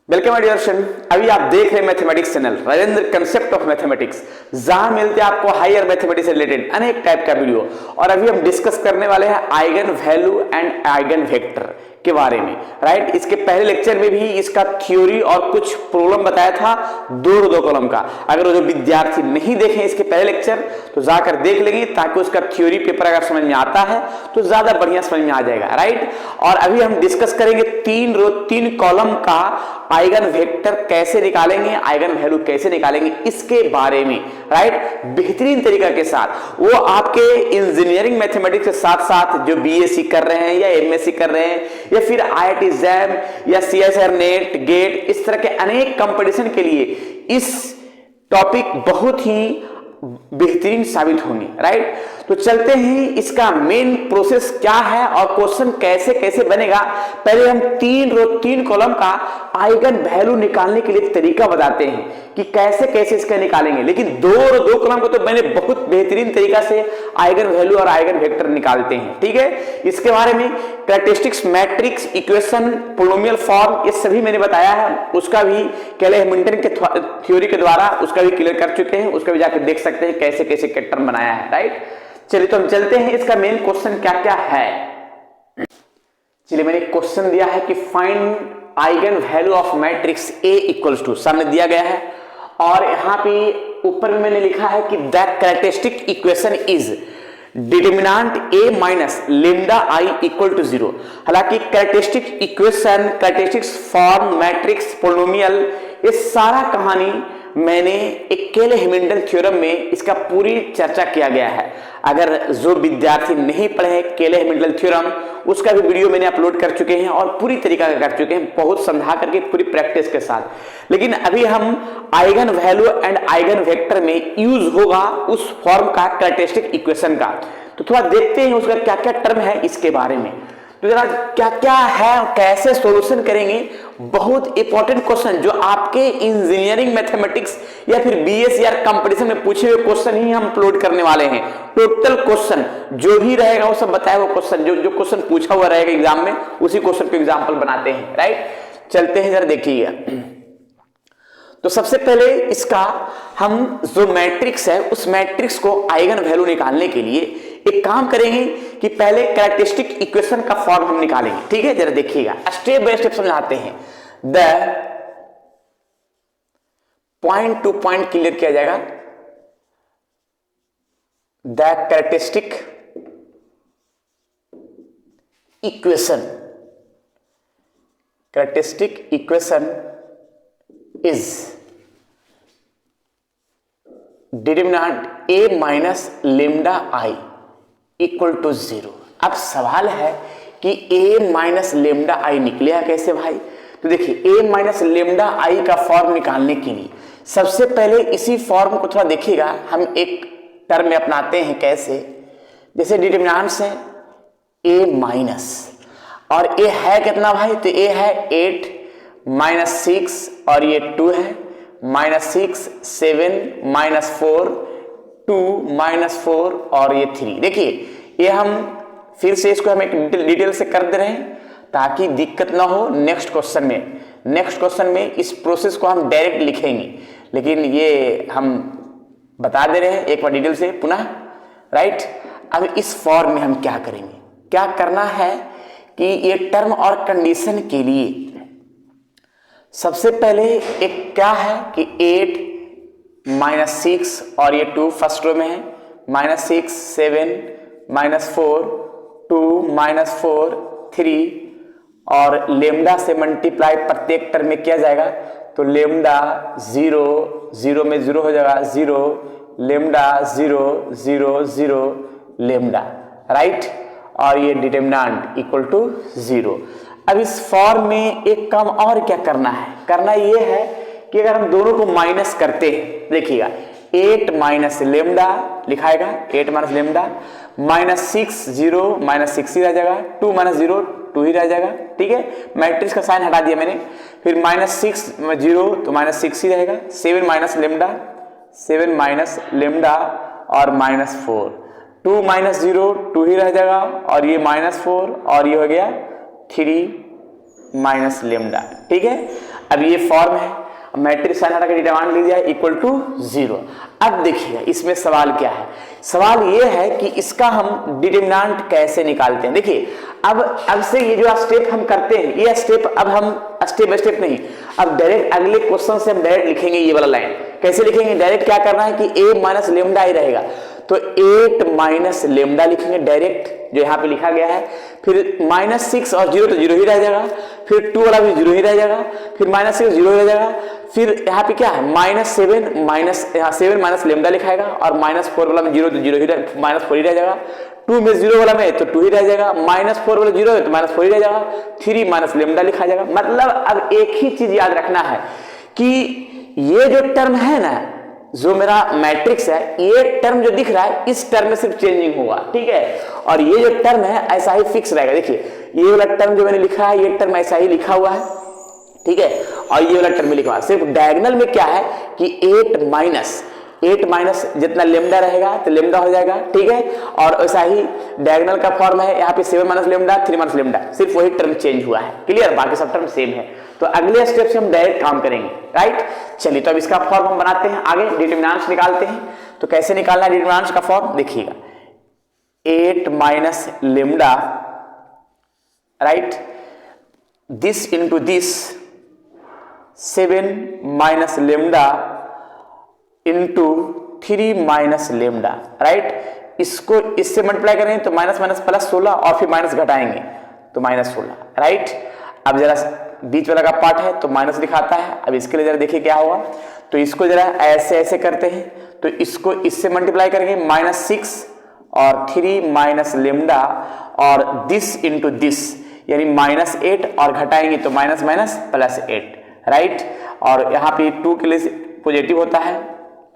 Welcome my dear student. अभी आप देख रहे हैं mathematics channel Rajendra concept of mathematics, जहां मिलते हैं आपको हायर मैथमेटिक्स से रिलेटेड अनेक टाइप का वीडियो। और अभी हम डिस्कस करने वाले हैं eigen value and eigen vector के बारे में, राइट। इसके पहले लेक्चर में भी इसका थ्योरी और कुछ प्रॉब्लम बताया था दो कॉलम का। अगर वो जो विद्यार्थी नहीं देखें इसके पहले लेक्चर तो जाकर देख लेंगे, ताकि उसका थ्योरी पेपर अगर समझ में आता है तो ज्यादा बढ़िया समझ में आ जाएगा, राइट। और अभी हम डिस्कस करेंगे 3 कॉलम का आइगन वेक्टर कैसे निकालेंगे, आइगन वैल्यू कैसे निकालेंगे, इसके बारे में, राइट, बेहतरीन तरीका के साथ। वो आपके इंजीनियरिंग मैथमेटिक्स के साथ साथ जो बीएससी कर रहे हैं या एमएससी कर रहे हैं या फिर आईआईटी जैम या सीएसआर नेट गेट, इस तरह के अनेक कंपटीशन के लिए इस टॉपिक बहुत ही बेहतरीन साबित होंगे, राइट। तो चलते हैं, इसका मेन प्रोसेस क्या है और क्वेश्चन कैसे कैसे बनेगा। पहले हम 3 कॉलम का आइगन वैल्यू निकालने के लिए तरीका बताते हैं कि कैसे कैसे इसका निकालेंगे। लेकिन दो कॉलम को तो मैंने बहुत बेहतरीन तरीका से आइगन वैल्यू और आइगन वेक्टर निकालते हैं, ठीक है। इसके बारे में characteristics, matrix, equation, polynomial form, ये सभी मैंने बताया है। उसका भी केले हैमिल्टन के थ्योरी के द्वारा उसका भी क्लियर कर चुके हैं, उसका भी जाकर देख सकते हैं कैसे कैसे टर्म बनाया है, राइट। चलिए तो हम चलते हैं, इसका मेन क्वेश्चन क्या क्या है। चलिए, मैंने क्वेश्चन दिया है कि find eigen value of matrix A equals to, सामने दिया गया है। और यहां पे ऊपर में मैंने लिखा है कि the characteristic equation is determinant A minus lambda I equal to 0। हालांकि characteristic equation, characteristics form, matrix, polynomial, ये सारा कहानी मैंने एक केले हैमिल्टन थ्योरम में इसका पूरी चर्चा किया गया है। अगर जो विद्यार्थी नहीं पढ़े केले हैमिल्टन थ्योरम, उसका भी वीडियो मैंने अपलोड कर चुके हैं और पूरी तरीका कर चुके हैं, बहुत समझा करके पूरी प्रैक्टिस के साथ। लेकिन अभी हम eigen value and eigen vector में यूज होगा उस फॉर्म का, कैरेक्टरिस्टिक इक्वेशन का। तो थोड़ा देखते हैं उसका क्या क्या टर्म है इसके बारे में। तो जरा क्या क्या है, कैसे सॉल्यूशन करेंगे, बहुत इंपॉर्टेंट क्वेश्चन जो आपके इंजीनियरिंग मैथमेटिक्स या फिर बीएससी या कंपटीशन में पूछे हुए क्वेश्चन ही हम अपलोड करने वाले हैं। टोटल क्वेश्चन जो भी रहेगा वो सब बताया हुआ क्वेश्चन, जो क्वेश्चन पूछा हुआ रहेगा एग्जाम में, उसी क्वेश्चन को एग्जाम्पल बनाते हैं, राइट। चलते हैं, जरा देखिएगा। तो सबसे पहले इसका हम जो मैट्रिक्स है उस मैट्रिक्स को आइगन वैल्यू निकालने के लिए एक काम करेंगे कि पहले कैरेक्टरिस्टिक इक्वेशन का फॉर्म हम निकालेंगे, ठीक है। जरा देखिएगा, स्टेप बाय स्टेप समझाते हैं। The point to point clear किया जाएगा। द characteristic equation, characteristic equation is determinant a minus lambda I equal to 0। अब सवाल है कि a माइनस लेमडा आई निकलेगा कैसे भाई। तो देखिए, a माइनस लेमडा आई का फॉर्म निकालने के लिए सबसे पहले इसी फॉर्म को थोड़ा देखिएगा, हम एक टर्म में अपनाते हैं। कैसे, जैसे डिटरमिनेंट्स है a माइनस, और a है कितना भाई, तो a है 8 माइनस 6 और ये 2 है, माइनस 6 7 माइनस 4 2 माइनस 4 और ये 3। देखिए, ये हम फिर से इसको हम एक डिटेल से कर दे रहे हैं ताकि दिक्कत ना हो नेक्स्ट क्वेश्चन में। नेक्स्ट क्वेश्चन में इस प्रोसेस को हम डायरेक्ट लिखेंगे, लेकिन ये हम बता दे रहे हैं एक बार डिटेल से पुनः, राइट। अब इस फॉर्म में हम क्या करेंगे, क्या करना है कि ये टर्म और कंडीशन के लिए सबसे पहले एक क्या है कि 8 माइनस 6 और ये 2 फर्स्ट रो में है, माइनस 6 7 माइनस 4 2 माइनस 4 3, और लेमडा से मल्टीप्लाई प्रत्येक टर्म में किया जाएगा। तो लेमडा 0 0 में 0 हो जाएगा 0, लेमडा 0 0 0 लेमडा, राइट। और ये डिटरमिनेंट इक्वल टू 0। अब इस फॉर्म में एक काम और क्या करना है, करना ये है कि अगर हम दोनों को माइनस करते हैं, देखिएगा 8 माइनस लेमडा लिखाएगा, 8 माइनस लेमडा, माइनस 6 0 माइनस 6 ही रह जाएगा, 2 माइनस 0 2 ही रह जाएगा, ठीक है। मैट्रिक्स का साइन हटा दिया मैंने, फिर माइनस 6 0 तो माइनस 6 ही रहेगा, 7 माइनस लेमडा 7 माइनस लेमडा और माइनस 4, 2 माइनस 0 2 ही रह जाएगा, और ये माइनस 4 और ये हो गया 3 माइनस लेमडा, ठीक है। अब ये फॉर्म है, मैट्रिक्स साइन हटा के डिटरमिनेंट लिख दिया इक्वल टू 0। अब देखिए इसमें सवाल क्या है, सवाल ये है कि इसका हम डिटरमिनेंट कैसे निकालते हैं। देखिए अब से ये जो स्टेप हम करते हैं, ये स्टेप अब हम स्टेप बाय स्टेप नहीं, अब डायरेक्ट अगले क्वेश्चन से हम डायरेक्ट लिखेंगे ये वाला लाइन। कैसे लिखेंगे, डायरेक्ट क्या करना है कि a माइनस लेमडा ही रहेगा, तो 8 माइनस लेमडा लिखेंगे डायरेक्ट जो यहाँ पे लिखा गया है, फिर -6 और 0 तो 0 ही रह जाएगा, फिर 2 वाला भी 0 ही रह जाएगा, फिर -6 0 रह जाएगा, फिर यहाँ पे क्या है -7 माइनस लेमडा लिखाएगा, और -4 वाला में 0 तो 0 ही -4 ही रह जाएगा, 2 में 0 वाला में तो 2 ही रह जाएगा, -4 वाला 0 है तो -4 ही रह जाएगा, 3 माइनस लेमडा लिखा जाएगा। मतलब अब एक ही चीज याद रखना है कि ये जो टर्म है ना, जो मेरा मैट्रिक्स है, ये टर्म जो दिख रहा है इस टर्म में सिर्फ चेंजिंग होगा, ठीक है, और ये जो टर्म है ऐसा ही फिक्स रहेगा। देखिए ये वाला टर्म जो मैंने लिखा है, ये टर्म ऐसा ही लिखा हुआ है, ठीक है, और ये वाला टर्म में लिखा हुआ है, सिर्फ डायगोनल में क्या है कि 8 माइनस जितना लेमडा रहेगा तो लेमडा हो जाएगा, ठीक है, और वैसा ही डायगोनल का फॉर्म है, यहाँ पे 7 माइनस लेमडा 3 माइनस लेमडा, सिर्फ वही टर्म चेंज हुआ है, क्लियर, बाकी सब टर्म सेम है। तो अगले स्टेप से हम डायरेक्ट काम करेंगे, राइट। चलिए तो अब इसका फॉर्म हम बनाते हैं, आगे डिटरमिनेंट्स निकालते हैं। तो कैसे निकालना है डिटरमिनेंट्स का फॉर्म, देखिएगा 8 minus lambda, right, this into this 7 minus lambda into 3 minus lambda, right. इसको इससे मल्टीप्लाई करेंगे तो माइनस माइनस प्लस 16, और फिर माइनस घटाएंगे तो -16, राइट। अब जरा बीच वाला का पार्ट है तो माइनस दिखाता है। अब इसके लिए जरा देखिए क्या होगा, तो इसको जरा ऐसे ऐसे करते हैं, तो इसको इससे मल्टीप्लाई करेंगे -6 और 3 माइनस लेमडा और दिस इंटू दिस यानी -8, और घटाएंगे तो माइनस माइनस प्लस 8, राइट। और यहाँ पे 2 के लिए पॉजिटिव होता है,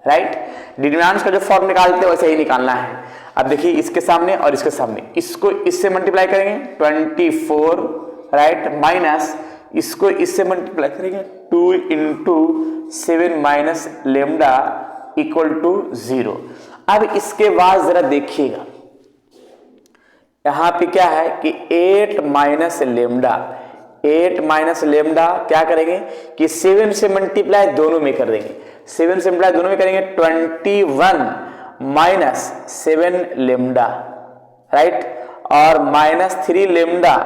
राइट। डिटरमिनेंट्स का जो फॉर्म निकालते हैं वैसे ही निकालना है। अब देखिए इसके सामने और इसके सामने, इसको इससे मल्टीप्लाई करेंगे 24, राइट, माइनस इसको इससे मल्टीप्लाई करेंगे 2 into 7 minus lambda equal to 0। अब इसके बाद जरा देखिएगा यहां पे क्या है कि 8 माइनस लेमडा क्या करेंगे कि 7 से मल्टीप्लाई दोनों में कर देंगे, 7 से मल्टीप्लाई दोनों में करेंगे 21 माइनस 7 लेमडा, राइट, और -3 लेमडा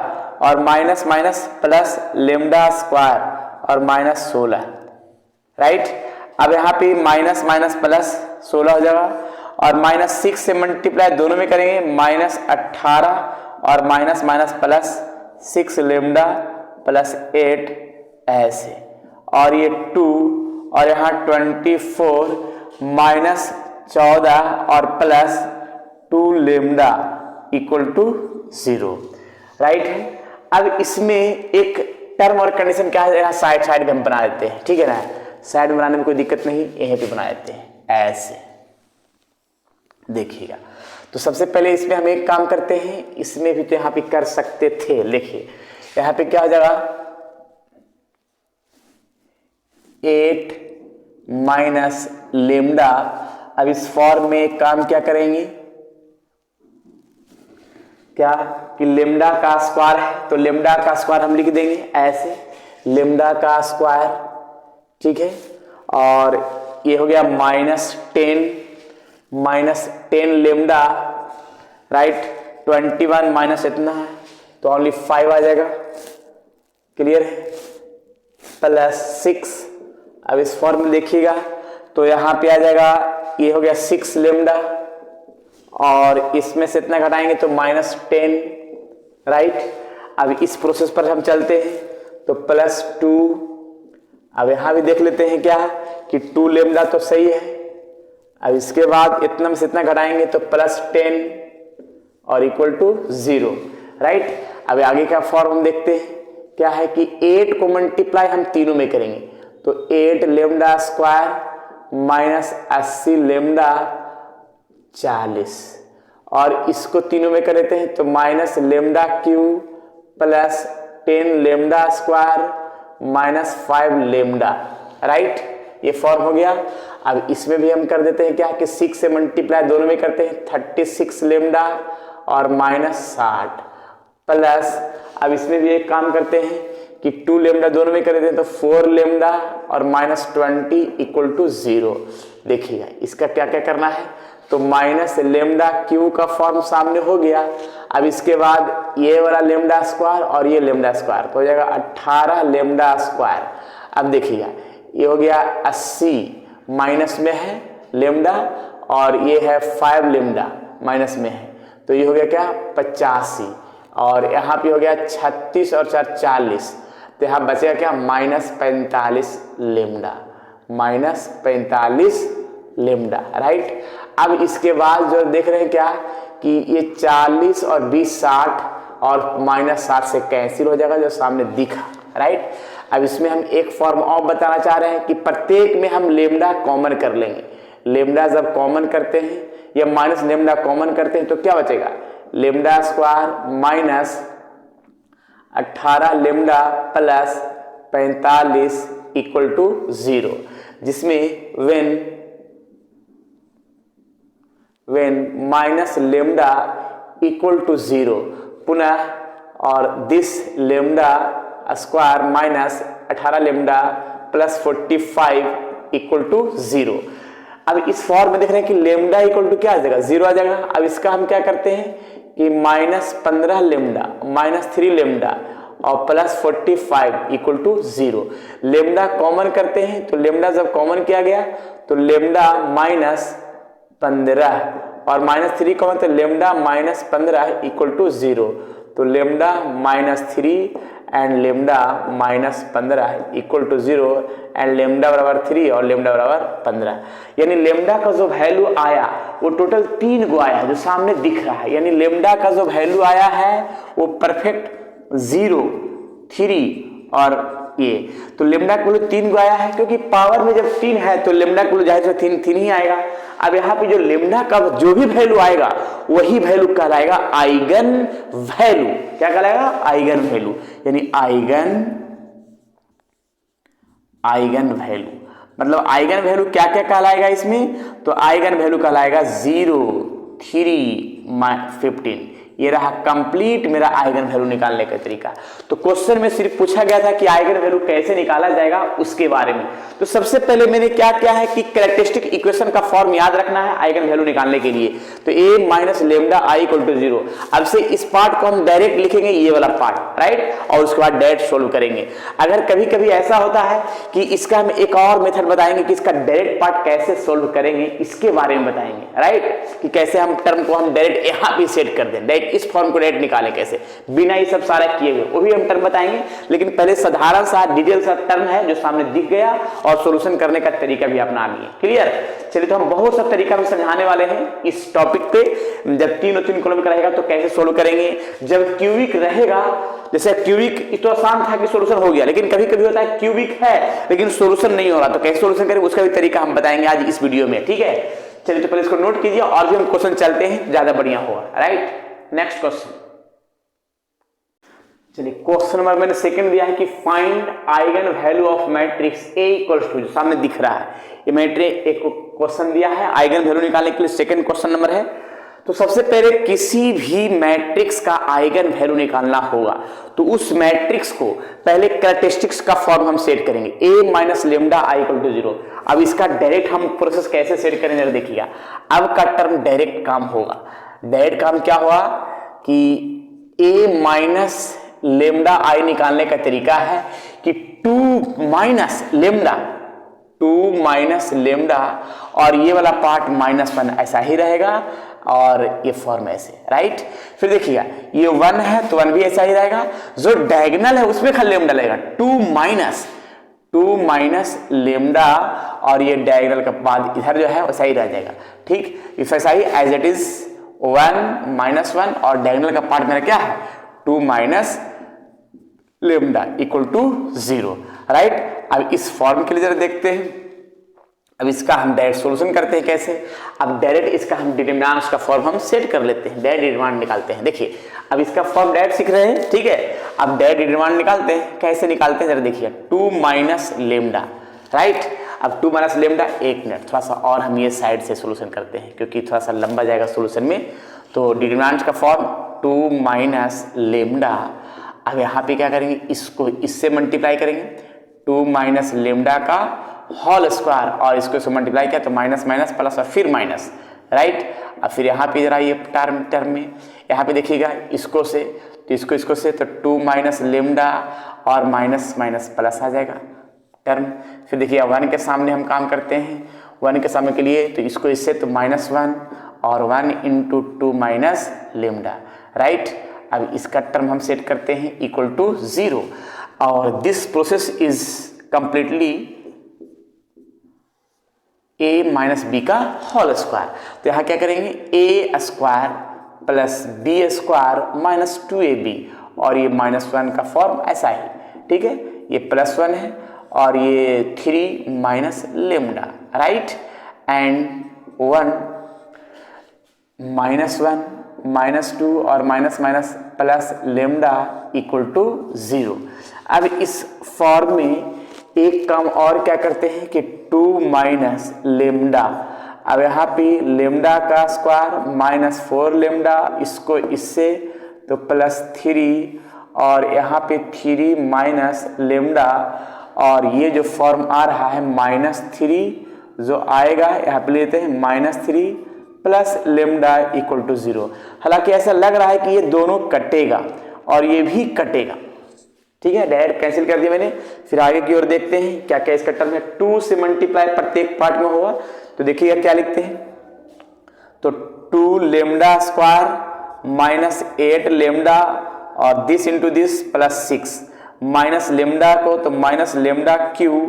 और minus minus plus lambda square और -16, राइट। अब यहाँ पे माइनस माइनस प्लस 16 हो जाएगा, और -6 से मल्टीप्लाई दोनों में करेंगे -18 और minus minus plus 6 lambda plus 8 ऐसे, और ये 2 और यहाँ 24 माइनस 14 और plus 2 lambda equal to 0, right है। अब इसमें एक टर्म और कंडीशन क्या है, साइड साइड में हम बना देते हैं, ठीक है ना, साइड में बनाने में कोई दिक्कत नहीं, यहीं पे बना देते हैं ऐसे, देखिएगा। तो सबसे पहले इसमें हम एक काम करते हैं, इसमें भी तो यहाँ पे कर सकते थे, देखिए यहाँ पे क्या हो जाएगा 8 माइनस लेमडा। अब इस फॉर्म में एक काम क्या करेंगे, क्या कि लेमडा का स्क्वायर है तो लेमडा का स्क्वायर हम लिख देंगे ऐसे, लेमडा का स्क्वायर, ठीक है, और ये हो गया -10 लेमडा, राइट, 21 माइनस इतना है तो ओनली 5 आ जाएगा, क्लियर है, प्लस 6। अब इस फॉर्म में देखिएगा तो यहाँ पे आ जाएगा, ये हो गया 6 लेमडा, और इसमें से इतना घटाएंगे तो -10, राइट। अब इस प्रोसेस पर हम चलते हैं तो +2। अब यहां भी देख लेते हैं क्या कि 2 लेमडा तो सही है। अब इसके बाद इतना में से इतना घटाएंगे तो +10 और इक्वल टू 0, राइट। अब आगे का फॉर्म हम देखते हैं क्या है कि 8 को मल्टीप्लाई हम तीनों में करेंगे तो 8 लेमडा स्क्वायर माइनस 80 लेमडा 40, और इसको तीनों में कर देते हैं तो minus lambda cube plus 10 lambda square minus 5 lambda, right, ये फॉर्म हो गया। अब इसमें भी हम कर देते हैं क्या कि 6 से मल्टीप्लाई दोनों में करते हैं 36 लेमडा और -60 प्लस, अब इसमें भी एक काम करते हैं कि 2 लेमडा दोनों में कर देते हैं तो 4 लेमडा और -20 इक्वल टू 0। देखिएगा इसका क्या क्या करना है, तो माइनस लेमडा क्यू का फॉर्म सामने हो गया। अब इसके बाद ये वाला लेमडा स्क्वायर और ये लेमडा स्क्वायर तो हो जाएगा 18 लेमडा स्क्वायर। अब देखिएगा ये हो गया 80 माइनस में है लेमडा और ये है 5 लेमडा माइनस में है तो ये हो गया क्या 85 और यहाँ पे हो गया 36 और 4 40 तो यहाँ बचेगा क्या -45 लेमडा, -45 लेमडा, राइट। अब इसके बाद जो देख रहे हैं क्या कि ये 40 और 20 60 और -60 से कैंसिल हो जाएगा जो सामने दिखा, राइट। अब इसमें हम एक फॉर्म और बताना चाह रहे हैं कि प्रत्येक में हम लेमडा कॉमन कर लेंगे। लेमडा जब कॉमन करते हैं या माइनस लेमडा कॉमन करते हैं तो क्या बचेगा, lambda square minus 18 lambda plus 45 equal to 0, जिसमें when minus lambda equal to 0 पुनः और this lambda square minus 18 lambda plus 45 equal to 0। अब इस फॉर्म में देख रहे हैं कि लेमडा इक्वल टू क्या आ जाएगा 0 आ जाएगा। अब इसका हम क्या करते हैं कि -15 लेमडा -3 लेमडा और plus 45 equal to 0। Lambda common करते हैं तो लेमडा जब कॉमन किया गया तो लेमडा -15 और -3 कॉमन तो लेमडा -15 इक्वल टू 0। तो lambda -3 and lambda -15 equal to 0 and lambda बराबर 3 और लेमडा बराबर 15। यानी लेमडा का जो वैल्यू आया वो टोटल 3 गो आया जो सामने दिख रहा है। यानी लेमडा का जो वैल्यू आया है वो परफेक्ट 0 3 और ये तो लेमडा का वैल्यू 3 गो आया है क्योंकि पावर में जब 3 है तो लेमडा का वैल्यू जाहिर से 3 ही आएगा। अब यहाँ पे जो लेमडा का जो भी वैल्यू आएगा वही वैल्यू कहलाएगा आइगन वैल्यू। क्या कहलाएगा, आइगन वैल्यू। यानी आइगन वैल्यू मतलब आइगन वैल्यू क्या क्या कहलाएगा इसमें, तो आइगन वैल्यू कहलाएगा 0 3 15। ये रहा कंप्लीट मेरा आइगन वैल्यू निकालने का तरीका। तो क्वेश्चन में सिर्फ पूछा गया था कि आइगन वैल्यू कैसे निकाला जाएगा उसके बारे में। तो सबसे पहले मैंने क्या किया है कि कैरेक्टरिस्टिक इक्वेशन का फॉर्म याद रखना है आइगन वैल्यू निकालने के लिए। तो a minus lambda I equal to 0। अब से इस पार्ट को हम डायरेक्ट लिखेंगे ये वाला पार्ट, राइट, और उसके बाद डायरेक्ट सोल्व करेंगे। अगर कभी कभी ऐसा होता है कि इसका हम एक और मेथड बताएंगे कि इसका डायरेक्ट पार्ट कैसे सोल्व करेंगे, इसके बारे में बताएंगे, राइट, कि कैसे हम टर्म को हम डायरेक्ट यहाँ पे सेट कर दें, डायरेक्ट इस फॉर्म को डायरेक्ट निकालें कैसे बिना ये सब सारा किए हुए, वो भी हम टर्म बताएंगे। लेकिन पहले साधारण सा डिटेल सा टर्म है जो सामने दिख गया और सॉल्यूशन करने का तरीका भी अपना लिए। क्लियर। चलिए तो हम बहुत सा तरीका में समझाने वाले हैं इस टॉपिक पे। जब 3 और 3 कॉलम का रहेगा तो कैसे सोल्व करेंगे, जब क्यूबिक रहेगा, जैसे क्यूबिक तो आसान था कि सॉल्यूशन हो गया, लेकिन कभी कभी होता है क्यूबिक है लेकिन सॉल्यूशन नहीं हो रहा, तो कैसे सॉल्यूशन करेंगे उसका भी तरीका हम बताएंगे आज इस वीडियो में, ठीक है। चलिए तो पहले इसको नोट कीजिए और भी हम क्वेश्चन चलते हैं, ज्यादा बढ़िया होगा, राइट। नेक्स्ट क्वेश्चन, चलिए क्वेश्चन नंबर मैंने सेकंड दिया है कि find eigen value of matrix A equals to, जो सामने दिख रहा है ये मैट्रिक्स एक क्वेश्चन दिया है, आइगन वैल्यू निकालने के लिए सेकंड क्वेश्चन नंबर है। तो सबसे पहले किसी भी मैट्रिक्स का आइगन वैल्यू निकालना होगा तो उस मैट्रिक्स को पहले कैरेक्टरिस्टिक्स का फॉर्म हम सेट करेंगे, a minus lambda I equal to 0। अब इसका डायरेक्ट हम प्रोसेस कैसे सेट करेंगे देखिएगा। अब का टर्म डायरेक्ट काम होगा, डायरेक्ट काम क्या हुआ कि a माइनस लेमडा आई निकालने का तरीका है कि 2 माइनस लेमडा और ये वाला पार्ट -1 ऐसा ही रहेगा और ये फॉर्म ऐसे, राइट। फिर देखिएगा ये 1 है तो 1 भी ऐसा ही रहेगा, जो डायगोनल है उसमें खाली लेमडा लगेगा, 2 माइनस लेमडा और ये डायगोनल का बाद इधर जो है वैसा ही रह जाएगा, ठीक। इफ ऐसा ही एज इट इज 1 -1 और डायगोनल का पार्ट मेरा क्या है 2 minus lambda equal to 0, right. अब इस फॉर्म के लिए जरा देखते हैं। अब इसका हम डायरेक्ट सॉल्यूशन करते हैं कैसे। अब डायरेक्ट इसका हम डिटरमिनेंट्स का फॉर्म हम सेट कर लेते हैं, डायरेक्ट डिटरमिनेंट निकालते हैं। देखिए अब इसका फॉर्म डायरेक्ट सीख रहे हैं, ठीक है। अब डायरेक्ट डिटरमिनेंट निकालते हैं, कैसे निकालते हैं जरा देखिए। 2 माइनस लेमडा, राइट। अब 2 माइनस लेमडा, एक मिनट थोड़ा सा और हम ये साइड से सॉल्यूशन करते हैं क्योंकि थोड़ा सा लंबा जाएगा सॉल्यूशन में। तो डिटरमिनेंट का फॉर्म 2 माइनस लेमडा अब यहाँ पे क्या करेंगे, इसको इससे मल्टीप्लाई करेंगे, 2 माइनस लेमडा का होल स्क्वायर, और इसको मल्टीप्लाई किया तो माइनस माइनस प्लस और फिर माइनस, राइट। अब फिर यहाँ पे जरा ये टर्म में यहाँ पे देखिएगा इसको से तो इसको से तो 2 माइनस लेमडा और माइनस माइनस प्लस आ जाएगा टर्म। फिर देखिए 1 के सामने हम काम करते हैं, 1 के सामने के लिए तो इसको इससे तो -1 और 1 इंटू 2 माइनस लेमडा, राइट। अब इसका टर्म हम सेट करते हैं इक्वल टू 0 और this process is completely a minus B का होल स्क्वायर। तो यहाँ क्या करेंगे, a square plus B square minus 2ab, और ये -1 का फॉर्म ऐसा है, ठीक है। ये +1 है और ये 3 माइनस लेमडा, राइट, एंड 1 -1 -2 और minus minus plus lambda equal to 0। अब इस फॉर्म में एक काम और क्या करते हैं कि 2 माइनस लेमडा, अब यहाँ पे लेमडा का स्क्वायर -4 लेमडा, इसको इससे तो +3 और यहाँ पे 3 माइनस लेमडा, और ये जो फॉर्म आ रहा है -3 जो आएगा यहाँ पे लेते हैं -3 प्लस लेमडा इक्वल टू 0। हालांकि ऐसा लग रहा है कि ये दोनों कटेगा और ये भी कटेगा, ठीक है, डायरेक्ट कैंसिल कर दिया मैंने। फिर आगे की ओर देखते हैं क्या क्या इसका टर्म है, 2 से मल्टीप्लाई प्रत्येक पार्ट में होगा। तो देखिएगा क्या लिखते हैं, तो 2 लेमडा स्क्वायर -8 लेमडा और this into this +6 minus lambda को तो minus lambda cube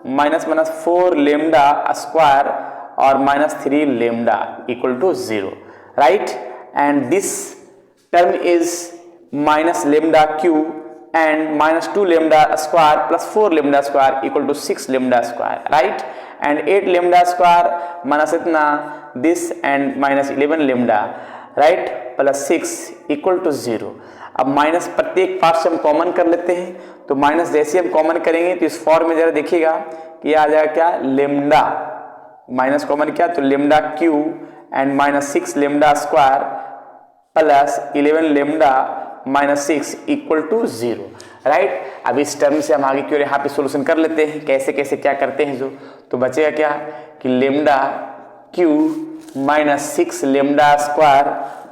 -4 lambda square और -3 lambda equal to 0, right. And this term is minus lambda cube and -2 lambda square plus 4 lambda square equal to 6 lambda square, right, and 8 lambda square minus इतना this and -11 lambda, right, plus 6 equal to 0। अब minus प्रत्येक part से हम common कर लेते हैं, तो minus जैसे हम कॉमन करेंगे तो इस फॉर्म में जरा देखिएगा कि आ जाएगा क्या, लेमडा माइनस कॉमन किया तो lambda cube and -6 lambda square plus 11 lambda -6 equal to 0, right. अब इस टर्म से हम आगे की ओर यहाँ पे सोल्यूशन कर लेते हैं, कैसे कैसे क्या करते हैं जो, तो बचेगा क्या कि lambda cube -6 lambda square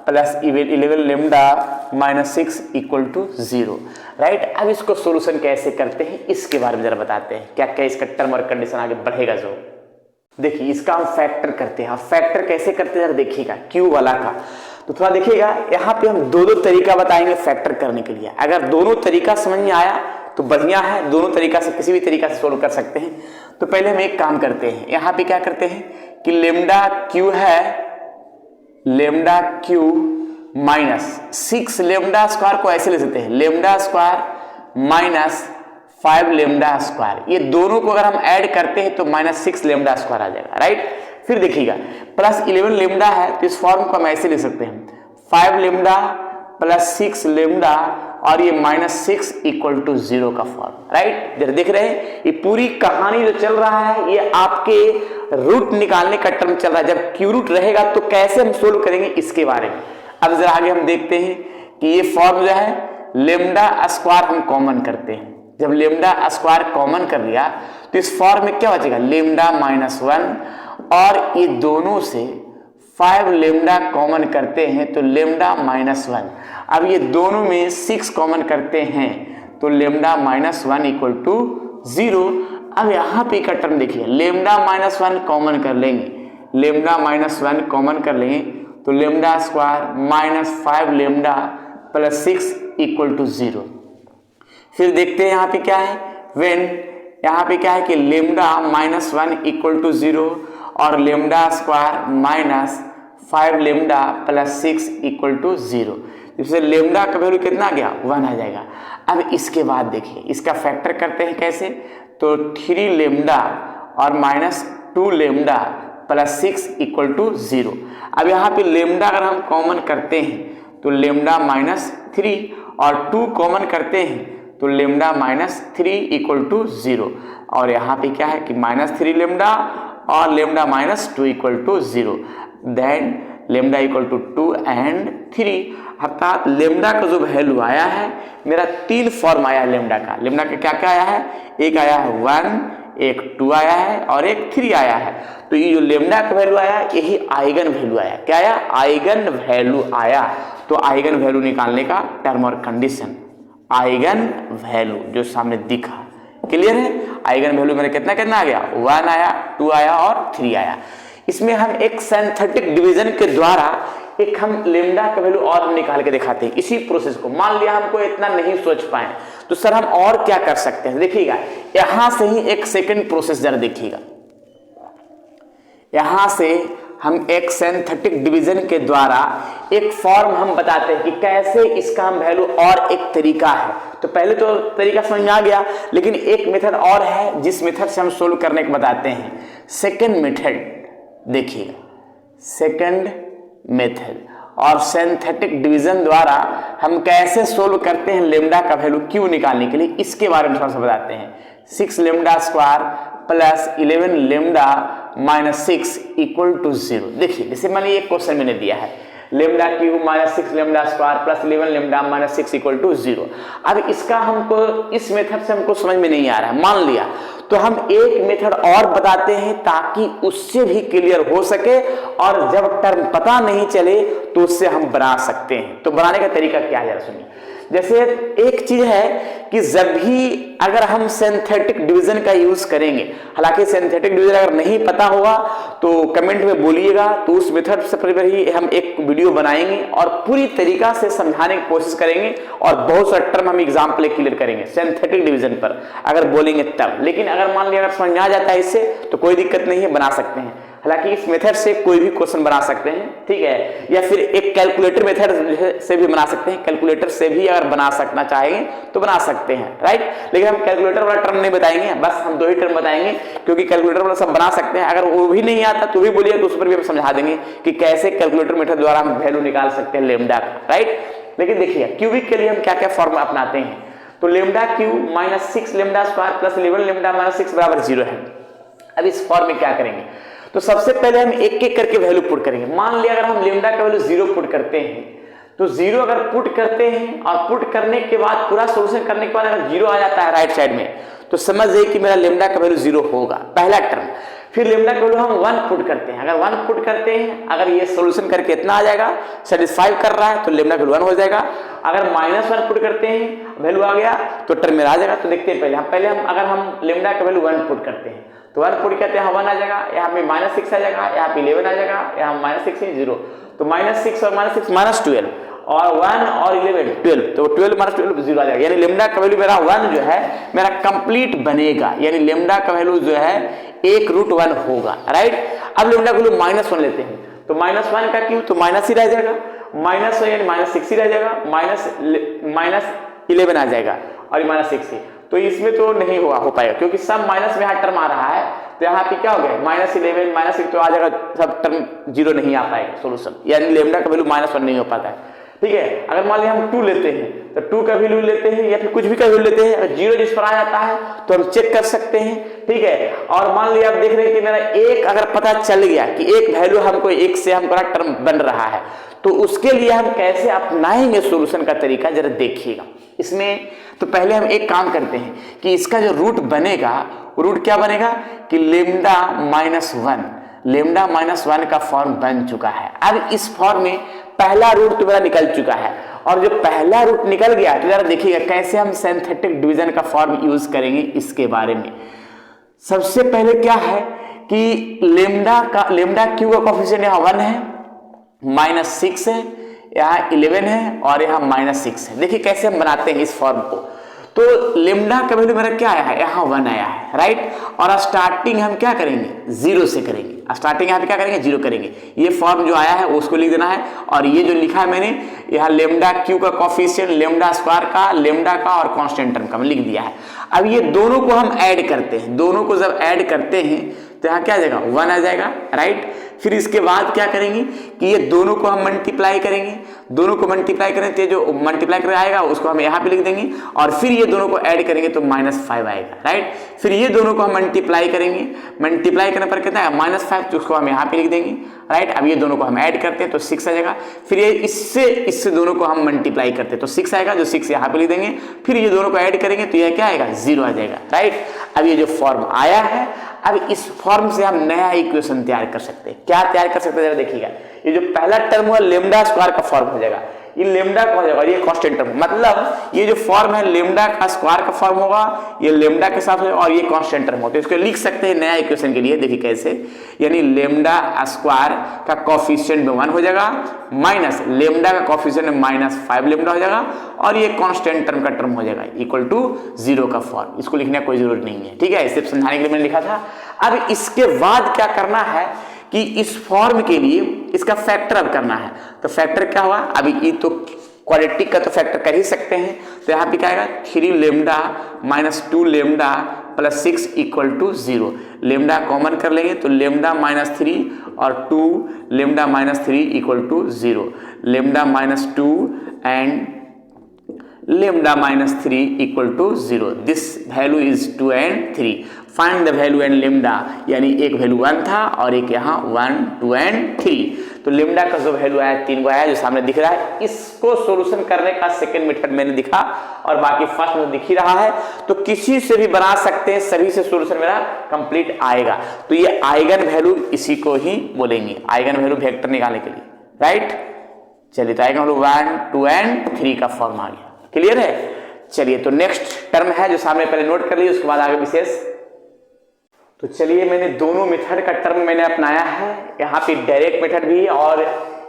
plus 11 lambda -6 equal to 0, right. अब इसको सोल्यूशन कैसे करते हैं इसके बारे में जरा बताते हैं, क्या क्या इसका टर्म और कंडीशन आगे बढ़ेगा जो। देखिए इसका हम फैक्टर करते हैं, फैक्टर कैसे करते हैं जरा देखिएगा, क्यू वाला का तो थोड़ा देखिएगा, यहाँ पे हम दो तरीका बताएंगे फैक्टर करने के लिए। अगर दोनों तरीका समझ में आया तो बढ़िया है, दोनों तरीका से किसी भी तरीका से सोल्व कर सकते हैं। तो पहले हम एक काम करते हैं, यहाँ पे क्या करते हैं कि लेमडा क्यू है, लेमडा क्यू -6 लेमडा स्क्वायर को ऐसे ले सकते हैं, लेमडा स्क्वायर -5 लेमडा स्क्वायर, ये दोनों को अगर हम ऐड करते हैं तो -6 लेमडा स्क्वायर आ जाएगा, राइट। फिर देखिएगा +11 लेमडा है तो इस फॉर्म को हम ऐसे ले सकते हैं, 5 लेमडा प्लस 6 लेमडा और ये -6 इक्वल टू 0 का फॉर्म, राइट। जरा देख रहे हैं ये पूरी कहानी जो चल रहा है ये आपके रूट निकालने का टर्म चल रहा है। जब क्यू रूट रहेगा तो कैसे हम सोल्व करेंगे इसके बारे में। अब जरा आगे हम देखते हैं कि ये फॉर्म जो है लेमडा स्क्वायर हम कॉमन करते हैं, जब लेमडा स्क्वायर कॉमन कर लिया तो इस फॉर्म में क्या बचेगा, लेमडा -1 और ये दोनों से 5 लेमडा कॉमन करते हैं तो लेमडा -1। अब ये दोनों में 6 कॉमन करते हैं तो लेमडा -1 इक्वल टू 0। अब यहाँ पे का टर्म देखिए, लेमडा -1 कॉमन कर लेंगे, लेमडा -1 कॉमन कर लेंगे तो lambda square -5 lambda plus 6 equal to 0। फिर देखते हैं यहाँ पे क्या है, व्हेन यहाँ पे क्या है कि लेमडा -1 इक्वल टू 0 और lambda square -5 lambda plus 6 equal to 0। इससे लेमडा का वैल्यू कितना आ गया, 1 आ जाएगा। अब इसके बाद देखिए इसका फैक्टर करते हैं कैसे, तो 3 लेमडा और -2 लेमडा प्लस 6 इक्वल टू 0। अब यहाँ पे लेमडा अगर हम कॉमन करते हैं तो लेमडा -3 और 2 कॉमन करते हैं तो लेमडा -3 इक्वल टू 0। और यहाँ पे क्या है कि -3 लेमडा और lambda -2 equal to 0। Then lambda equal to 2 and 3, अर्थात लेमडा का जो वैल्यू आया है मेरा 3 फॉर्म आया है लेमडा का। लेमडा का क्या क्या आया है, एक आया है 1, एक 2 आया है और एक 3 आया है। तो ये जो लेमडा का वैल्यू आया यही आइगन वैल्यू आया। क्या आया, आइगन वैल्यू आया। तो आइगन वैल्यू निकालने का टर्म और कंडीशन, आइगन वैल्यू जो सामने दिखा, क्लियर है। आइगन वैल्यू मेरा कितना कितना आ गया, 1 आया, 2 आया और 3 आया। इसमें हम एक सिंथेटिक डिवीजन के द्वारा एक हम लेमडा का वैल्यू और हम निकाल के दिखाते हैं इसी प्रोसेस को। मान लिया हमको इतना नहीं सोच पाए तो सर हम और क्या कर सकते हैं, देखिएगा यहां से ही एक सेकंड प्रोसेस जरा देखिएगा। यहां से हम एक सिंथेटिक डिवीजन के द्वारा एक फॉर्म हम बताते हैं कि कैसे इसका हम वैल्यू, और एक तरीका है। तो पहले तो तरीका समझ में आ गया, लेकिन एक मेथड और है जिस मेथड से हम सोल्व करने को बताते हैं। सेकंड मेथड देखिएगा, सेकंड मेथड और सिंथेटिक डिवीजन द्वारा हम कैसे सोल्व करते हैं लेमडा का वैल्यू क्यू निकालने के लिए, इसके बारे में थोड़ा सा बताते हैं। 6 lambda square plus 11 lambda minus 6 equal to 0। देखिए जैसे मान लीजिए एक क्वेश्चन मैंने दिया है, lambda cube minus 6 lambda square plus 11 lambda minus 6 equal to 0। अब इसका हमको इस मेथड से हमको समझ में नहीं आ रहा है, मान लिया तो हम एक मेथड और बताते हैं ताकि उससे भी क्लियर हो सके, और जब टर्म पता नहीं चले तो उससे हम बना सकते हैं। तो बनाने का तरीका क्या है जरा सुनिए। जैसे एक चीज है कि जब भी अगर हम सिंथेटिक डिवीजन का यूज करेंगे, हालांकि सिंथेटिक डिवीजन अगर नहीं पता होगा तो कमेंट में बोलिएगा, तो उस मेथड से पर ही हम एक वीडियो बनाएंगे और पूरी तरीका से समझाने की कोशिश करेंगे, और बहुत सारे टर्म हम एग्जाम्पल क्लियर करेंगे सिंथेटिक डिवीजन पर अगर बोलेंगे तब। लेकिन अगर मान लिया अगर समझ में आ जाता है इससे तो कोई दिक्कत नहीं है, बना सकते हैं। हालांकि इस मेथड से कोई भी क्वेश्चन बना सकते हैं, ठीक है, या फिर एक कैलकुलेटर मेथड से भी बना सकते हैं। कैलकुलेटर से भी अगर बना सकना चाहेंगे तो बना सकते हैं, राइट। लेकिन हम कैलकुलेटर वाला टर्म नहीं बताएंगे, बस हम 2 ही टर्म बताएंगे, क्योंकि कैलकुलेटर वाला सब बना सकते हैं। अगर वो भी नहीं आता तो भी बोलिए, तो उस पर भी हम समझा देंगे कि कैसे कैलकुलेटर मेथड द्वारा हम वैल्यू निकाल सकते हैं लेमडा का, राइट। लेकिन देखिए क्यूबिक के लिए हम क्या क्या फॉर्मूला अपनाते हैं। तो lambda cube minus 6 lambda square plus 11 lambda minus 6 बराबर 0 है। अब इस फॉर्म में क्या करेंगे, तो सबसे पहले हम एक एक करके वैल्यू पुट करेंगे। मान लिया अगर हम लेमडा का वैल्यू 0 पुट करते हैं, तो 0 अगर पुट करते हैं और पुट करने के बाद पूरा सोल्यूशन करने के बाद अगर 0 आ जाता है राइट साइड में, तो समझ जाइए कि मेरा लेमडा का वैल्यू 0 होगा, पहला टर्म। फिर लेमडा का वैल्यू हम 1 पुट करते हैं, अगर 1 पुट करते हैं, अगर ये सोल्यूशन करके इतना आ जाएगा, सेटिस्फाई कर रहा है, तो लेमडा का वैल्यू 1 हो जाएगा। अगर -1 पुट करते हैं, वैल्यू आ गया तो टर्म मेरा आ जाएगा। तो देखते हैं पहले हम अगर हम लेमडा का वैल्यू 1 पुट करते हैं तो 1 पुट करते हैं 1 आ जाएगा, यहाँ पे -6 आ जाएगा, यहाँ पे 11 आ जाएगा, यहाँ -6 है 0, तो -6 और -6 -12 और 1 और 11 12, तो 12 -12 0 आ जाएगा। यानी लेमडा का वैल्यू मेरा 1 जो है मेरा कंप्लीट बनेगा, यानी लेमडा का वैल्यू जो है 1√1 होगा, राइट। अब लेमडा का वैल्यू -1 लेते हैं, तो -1 का क्यों, तो माइनस ही रह जाएगा, माइनस यानी -6 ही रह जाएगा, -11 आ जाएगा और -6 ही, तो इसमें तो नहीं हो पाएगा, क्योंकि सब माइनस में यहाँ टर्म आ रहा है, तो यहाँ पे क्या हो गया -11 -6 तो आ जाएगा, सब टर्म 0 नहीं आ पाएगा सोल्यूशन, यानी लेमडा का वैल्यू -1 नहीं हो पाता है, ठीक है। अगर मान लिया हम 2 लेते हैं, तो 2 का वैल्यू लेते हैं या फिर कुछ भी का वैल्यू लेते हैं, अगर 0 जिस पर आ जाता है तो हम चेक कर सकते हैं, ठीक है। और मान लिया आप देख रहे हैं कि मेरा 1 अगर पता चल गया कि एक वैल्यू हमको 1 से हमको टर्म बन रहा है, तो उसके लिए हम कैसे अपनाएंगे सोल्यूशन का तरीका जरा देखिएगा इसमें। तो पहले हम एक काम करते हैं कि इसका जो रूट बनेगा, रूट क्या बनेगा कि लेमडा -1 का फॉर्म बन चुका है। अब इस फॉर्म में पहला रूट तो मेरा निकल चुका है, और जो पहला रूट निकल गया तो जरा देखिएगा कैसे हम सिंथेटिक डिवीजन का फॉर्म यूज करेंगे इसके बारे में। सबसे पहले क्या है कि लेमडा क्यू का कोएफिशिएंट यहाँ 1 है, -6 है, यहाँ 11 है और यहाँ -6 है। देखिए कैसे हम बनाते हैं इस फॉर्म को। तो लेमडा का वैल्यू मेरा क्या आया है, यहाँ 1 आया है, राइट। और स्टार्टिंग हम क्या करेंगे 0 से करेंगे, स्टार्टिंग यहाँ पे क्या करेंगे 0 करेंगे। ये फॉर्म जो आया है उसको लिख देना है, और ये जो लिखा है मैंने यहाँ लेमडा क्यू का कोएफिशिएंट, लेमडा स्क्वायर का, लेमडा का और कांस्टेंट टर्म का मैं लिख दिया है। अब ये दोनों को हम ऐड करते हैं, दोनों को जब ऐड करते हैं तो यहाँ क्या आ जाएगा 1 आ जाएगा, राइट। फिर इसके बाद क्या करेंगे कि ये दोनों को हम मल्टीप्लाई करेंगे, दोनों को मल्टीप्लाई करें तो जो मल्टीप्लाई कर आएगा उसको हम यहाँ पे लिख देंगे और फिर ये दोनों को ऐड करेंगे तो -5 आएगा, राइट। फिर ये दोनों को हम मल्टीप्लाई करेंगे, मल्टीप्लाई करने पर कितना है -5, तो उसको हम यहाँ पे लिख देंगे, राइट। अब ये दोनों को हम ऐड करते हैं तो 6 आ जाएगा। फिर ये इससे दोनों को हम मल्टीप्लाई करते हैं तो 6 आएगा, जो 6 यहाँ पे लिख देंगे। फिर ये दोनों को ऐड करेंगे तो यह क्या आएगा, 0 आ जाएगा, राइट। अब ये जो फॉर्म आया है, अब इस फॉर्म से हम नया इक्वेशन तैयार कर सकते हैं। क्या तैयार कर सकते हैं जरा देखिएगा। ये जो पहला टर्म हुआ लेमडा स्क्वायर का फॉर्म हो जाएगा, ये लेमडा का हो जाएगा और ये कांस्टेंट टर्म, मतलब ये जो फॉर्म है लेमडा का स्क्वायर का फॉर्म होगा, ये लेमडा के साथ और ये कांस्टेंट टर्म होगा। तो इसको लिख सकते हैं नया इक्वेशन के लिए, देखिए कैसे, यानी लेमडा स्क्वायर का कोफिशिएंट में 1 हो जाएगा माइनस लेमडा का कोफिशिएंट में -5 लेमडा हो जाएगा और ये कांस्टेंट टर्म का टर्म हो जाएगा इक्वल टू 0 का फॉर्म। इसको लिखने की कोई जरूरत नहीं है, ठीक है, सिर्फ समझाने के लिए मैंने लिखा था। अब इसके बाद क्या करना है कि इस फॉर्म के लिए इसका फैक्टर अब करना है। तो फैक्टर क्या हुआ, अभी ये तो क्वाड्रेटिक का तो फैक्टर कर ही सकते हैं, तो यहाँ पे क्या आएगा 3 lambda -2 lambda plus 6 equal to 0। Lambda common कर लेंगे तो लेमडा -3 और 2 lambda -3 equal to 0। Lambda -2 and lambda -3 equal to 0। This value is 2 and 3। Find the value and lambda, यानी एक वैल्यू 1 था और एक यहाँ 1, 2 and 3। तो लेमडा का जो वैल्यू आया 3 को आया, जो सामने दिख रहा है। इसको सोल्यूशन करने का सेकंड मेथड मैंने दिखा और बाकी फर्स्ट में दिख ही रहा है, तो किसी से भी बना सकते हैं, सभी से सोल्यूशन मेरा कंप्लीट आएगा। तो ये आइगन वैल्यू इसी को ही बोलेंगे, आइगन वैल्यू वेक्टर निकालने के लिए, राइट। चलिए, तो आइगन वैल्यू 1, 2 and 3 का फॉर्म आ गया, क्लियर है। चलिए, तो नेक्स्ट टर्म है जो सामने पहले नोट कर लीजिए, उसके बाद आगे विशेष। तो चलिए, मैंने दोनों मेथड का टर्म मैंने अपनाया है, यहाँ पे डायरेक्ट मेथड भी और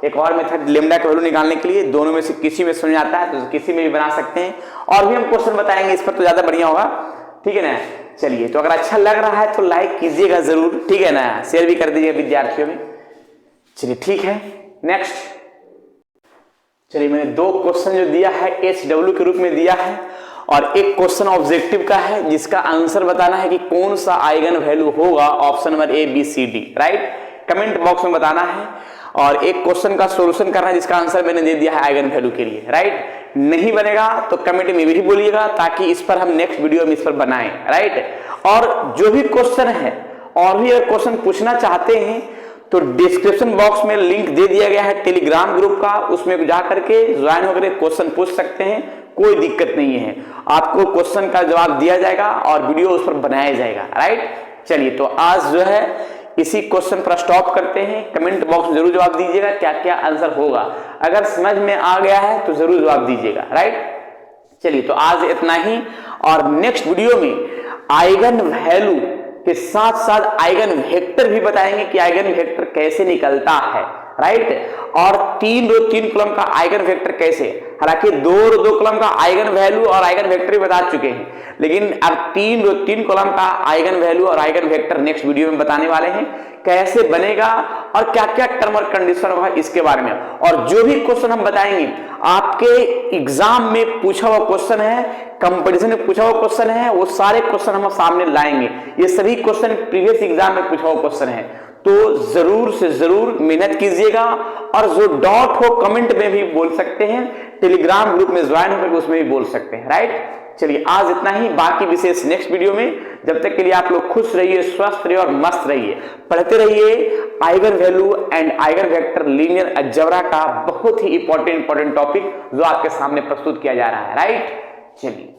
एक और मेथड लेमडा का वैल्यू निकालने के लिए। दोनों में से किसी में समझ आता है तो किसी में भी बना सकते हैं, और भी हम क्वेश्चन बताएंगे इस पर, तो ज्यादा बढ़िया होगा, ठीक है ना। चलिए, तो अगर अच्छा लग रहा है तो लाइक कीजिएगा जरूर, ठीक है ना, शेयर भी कर दीजिएगा विद्यार्थियों में। चलिए, ठीक है, नेक्स्ट। चलिए, मैंने 2 क्वेश्चन जो दिया है HW के रूप में दिया है और एक क्वेश्चन ऑब्जेक्टिव का है जिसका आंसर बताना है कि कौन सा आइगन वैल्यू होगा, option number A, B, C, D, right. Comment box में बताना है। और एक क्वेश्चन का सॉल्यूशन करना है जिसका आंसर मैंने दे दिया है आइगन वैल्यू के लिए, राइट। नहीं बनेगा तो कमेंट में भी बोलिएगा ताकि इस पर हम नेक्स्ट वीडियो में इस पर बनाएं, राइट। और जो भी क्वेश्चन है और भी अगर क्वेश्चन पूछना चाहते हैं तो डिस्क्रिप्शन बॉक्स में लिंक दे दिया गया है टेलीग्राम ग्रुप का, उसमें जा करके ज्वाइन होकर क्वेश्चन पूछ सकते हैं, कोई दिक्कत नहीं है। आपको क्वेश्चन का जवाब दिया जाएगा और वीडियो उस पर बनाया जाएगा, राइट। चलिए, तो आज जो है इसी क्वेश्चन पर स्टॉप करते हैं। कमेंट बॉक्स में जरूर जवाब दीजिएगा क्या क्या आंसर होगा, अगर समझ में आ गया है तो जरूर जवाब दीजिएगा, राइट। चलिए, तो आज इतना ही, और नेक्स्ट वीडियो में आइगन वैल्यू के साथ साथ आइगन वेक्टर भी बताएंगे कि आइगन वेक्टर कैसे निकलता है, राइट। और 3 रो 3 कॉलम का आइगन वेक्टर कैसे, हालांकि 2 रो 2 कॉलम का आइगन वैल्यू और आइगन वेक्टर भी बता चुके हैं, लेकिन अब 3 रो 3 कॉलम का आइगन वैल्यू और आइगन वेक्टर नेक्स्ट वीडियो में बताने वाले हैं, कैसे बनेगा और क्या क्या टर्म और कंडीशन होगा इसके बारे में। और जो भी क्वेश्चन हम बताएंगे आपके एग्जाम में पूछा हुआ क्वेश्चन है, कंपटीशन में पूछा हुआ क्वेश्चन है, वो सारे क्वेश्चन हम सामने लाएंगे। ये सभी क्वेश्चन प्रीवियस एग्जाम में पूछा हुआ क्वेश्चन है, तो जरूर से जरूर मेहनत कीजिएगा। और जो डाउट हो कमेंट में भी बोल सकते हैं, टेलीग्राम ग्रुप में ज्वाइन होकर उसमें भी बोल सकते हैं, राइट। चलिए, आज इतना ही, बाकी विशेष नेक्स्ट वीडियो में। जब तक के लिए आप लोग खुश रहिए, स्वस्थ रहिए और मस्त रहिए, पढ़ते रहिए। Eigen value and eigen vector linear algebra का बहुत ही इंपॉर्टेंट टॉपिक जो आपके सामने प्रस्तुत किया जा रहा है, राइट। चलिए।